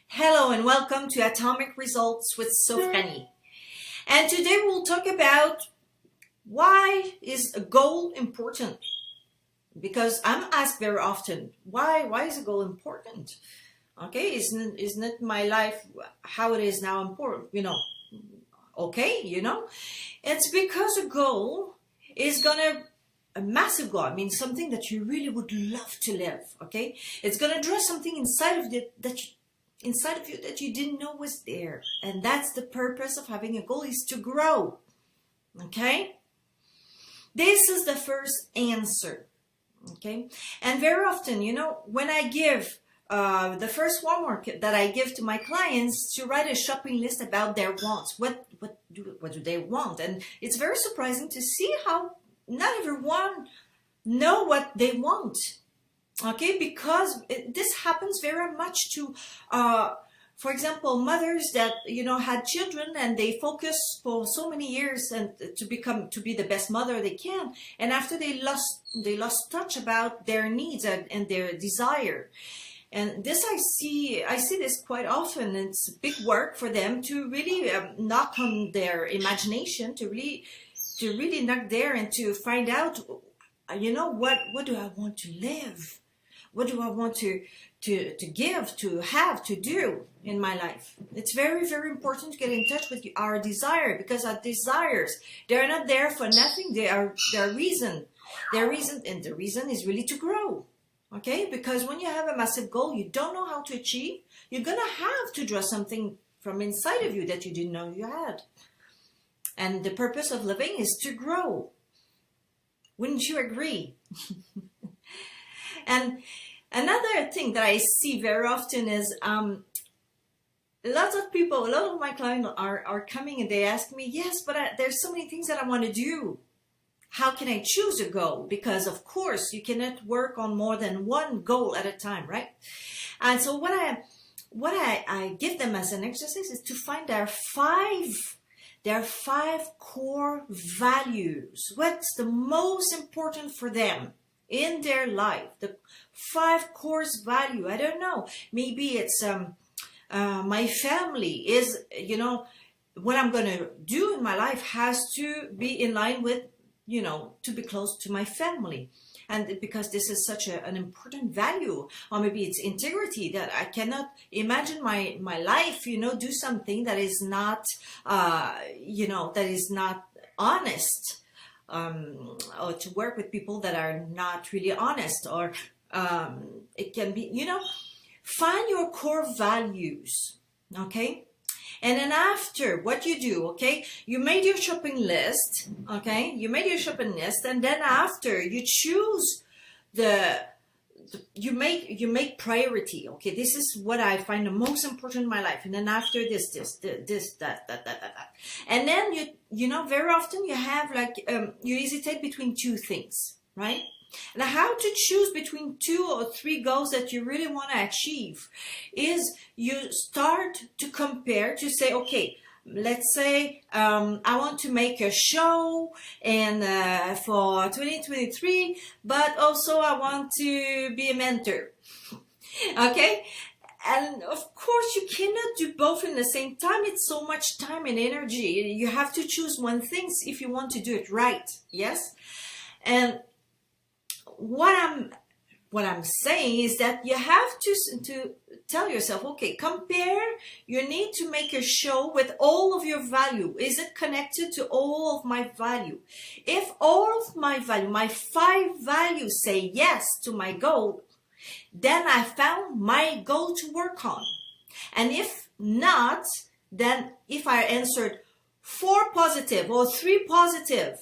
Hello and welcome to Atomic Results with Sofrani. And today we'll talk about why is a goal important? Because I'm asked very often, why is a goal important? Okay, isn't my life how it is now important? Okay, it's because a goal is gonna a massive goal. I mean, something that you really would love to live. Okay, it's gonna draw something inside of you that you didn't know was there, and that's the purpose of having a goal, is to grow. Okay, this is the first answer. Okay, and very often, when I give the first homework that I give to my clients, to write a shopping list about their wants. What do they want? And it's very surprising to see how not everyone know what they want. Okay, because this happens very much to for example, mothers that had children and they focus for so many years and to be the best mother they can, and after they lost touch about their needs and their desire. And this I see this quite often. It's big work for them to really knock on their imagination, to really knock there and to find out, what do I want to live? What do I want to give, to have, to do in my life? It's very, very important to get in touch with our desire, because our desires, they're not there for nothing. Their reason, and the reason is really to grow. Okay, because when you have a massive goal you don't know how to achieve, you're gonna have to draw something from inside of you that you didn't know you had. And the purpose of living is to grow. Wouldn't you agree? And another thing that I see very often is a lot of my clients are coming and they ask me, yes, but there's so many things that I want to do. How can I choose a goal? Because of course you cannot work on more than one goal at a time, right? And so what I give them as an exercise is to find their five core values. What's the most important for them in their life? The 5 core value. I don't know. Maybe it's my family is, what I'm going to do in my life has to be in line with, to be close to my family. And because this is such an important value, or maybe it's integrity, that I cannot imagine my life, do something that is not, that is not honest, or to work with people that are not really honest, or it can be, find your core values. Okay. And then after, what you do, okay, you made your shopping list, okay, and then after you choose you make priority, okay, this is what I find the most important in my life, and then after this, that. And then very often you have you hesitate between two things, right? And how to choose between 2 or 3 goals that you really want to achieve is you start to compare, to say, okay, let's say I want to make a show and for 2023, but also I want to be a mentor. Okay? And of course you cannot do both in the same time. It's so much time and energy. You have to choose one thing if you want to do it right. Yes? And what I'm saying is that you have to tell yourself, okay, compare. You need to make a show with all of your value. Is it connected to all of my value? If all of my value, my 5 values, say yes to my goal, then I found my goal to work on. And if not, then if I answered 4 positive or 3 positive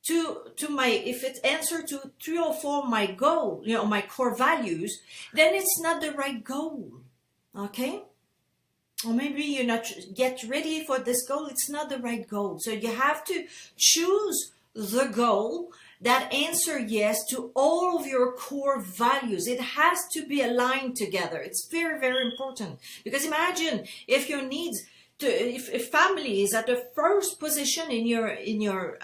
if it's answer to 3 or 4 my goal, my core values, then it's not the right goal. Okay? Or maybe you're not yet ready for this goal. It's not the right goal. So you have to choose the goal that answer yes to all of your core values. It has to be aligned together. It's very, very important. Because imagine if your needs if family is at the first position in your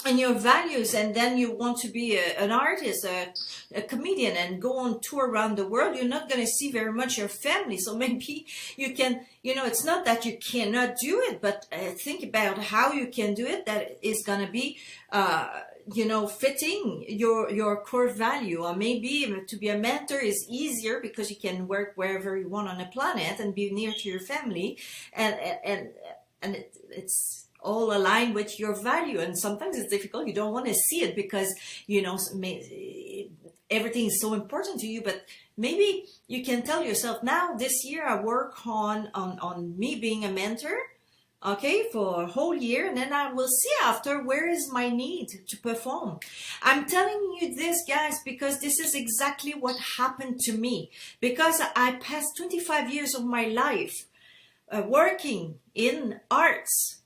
and your values, and then you want to be an artist, a comedian, and go on tour around the world, you're not going to see very much your family. So maybe you can, it's not that you cannot do it, but think about how you can do it that is going to be fitting your core value. Or maybe to be a mentor is easier because you can work wherever you want on the planet and be near to your family, and it's all aligned with your value. And sometimes it's difficult, you don't want to see it because everything is so important to you, but maybe you can tell yourself, now this year I work on me being a mentor, okay, for a whole year, and then I will see after where is my need to perform. I'm telling you this, guys, because this is exactly what happened to me, because I passed 25 years of my life working in arts,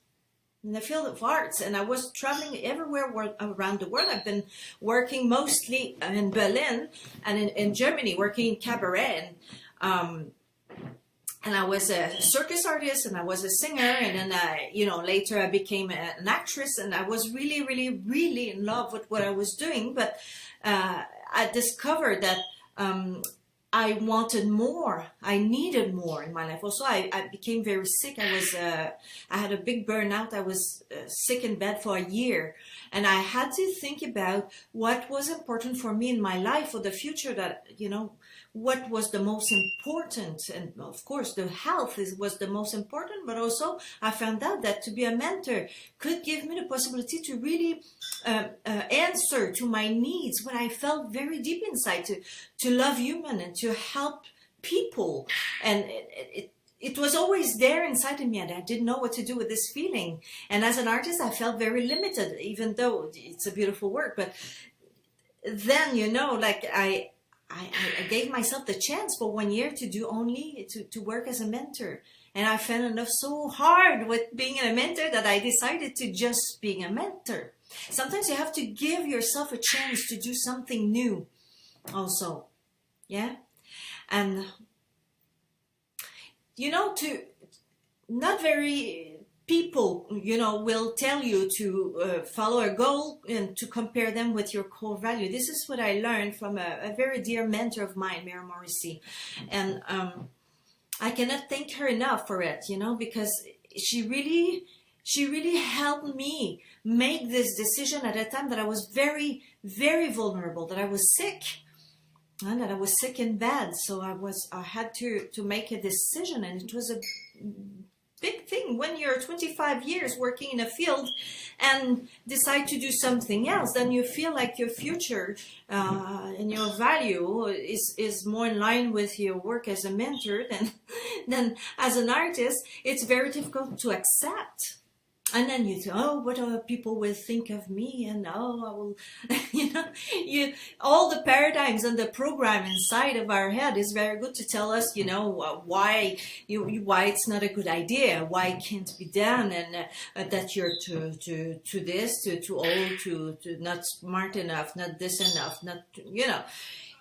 in the field of arts, and I was traveling everywhere around the world. I've been working mostly in Berlin and in Germany, working in cabaret, and I was a circus artist, and I was a singer, and then later I became an actress, and I was really, really, really in love with what I was doing. But I discovered that I wanted more. I needed more in my life. Also, I became very sick. I had a big burnout. I was sick in bed for a year, and I had to think about what was important for me in my life for the future. That what was the most important, and of course, the health was the most important. But also, I found out that to be a mentor could give me the possibility to really answer to my needs, what I felt very deep inside, to love human and to help people. And it was always there inside of me, and I didn't know what to do with this feeling. And as an artist, I felt very limited, even though it's a beautiful work. But then, I gave myself the chance for 1 year to do only to work as a mentor. And I fell in love so hard with being a mentor that I decided to just being a mentor. Sometimes you have to give yourself a chance to do something new also. Yeah. And, to not very people, will tell you to follow a goal and to compare them with your core value. This is what I learned from a very dear mentor of mine, Mary Morrissey. And I cannot thank her enough for it, because she really helped me make this decision at a time that I was very, very vulnerable, that I was sick, and that I was sick in bed. So I had to make a decision, and it was a big thing when you're 25 years working in a field and decide to do something else. Then you feel like your future and your value is more in line with your work as a mentor than as an artist. It's very difficult to accept. And then you think, oh, what other people will think of me, and I will, all the paradigms and the program inside of our head is very good to tell us, why it's not a good idea, why it can't be done, and that you're too old, to not smart enough, not this enough, not,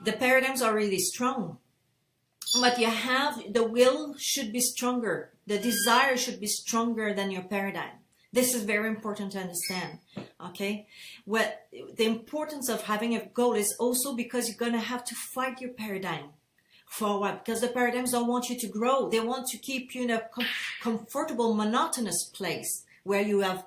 the paradigms are really strong. But the will should be stronger. The desire should be stronger than your paradigm. This is very important to understand, okay? The importance of having a goal is also because you're going to have to fight your paradigm for a while, because the paradigms don't want you to grow. They want to keep you in a comfortable, monotonous place where you're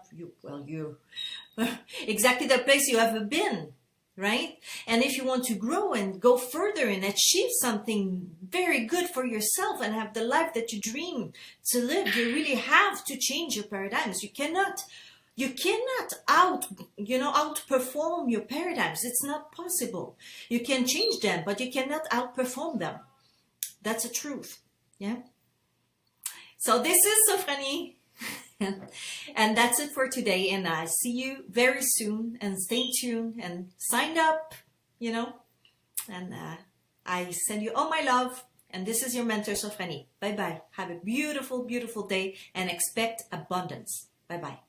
exactly the place you have been, right? And if you want to grow and go further and achieve something very good for yourself and have the life that you dream to live, you really have to change your paradigms. You cannot outperform your paradigms. It's not possible. You can change them, but you cannot outperform them. That's the truth. Yeah. So this is Sofranie. And that's it for today, and I see you very soon, and stay tuned and sign up, and I send you all my love, and this is your mentor Sofranie. Bye bye. Have a beautiful, beautiful day, and expect abundance. Bye bye.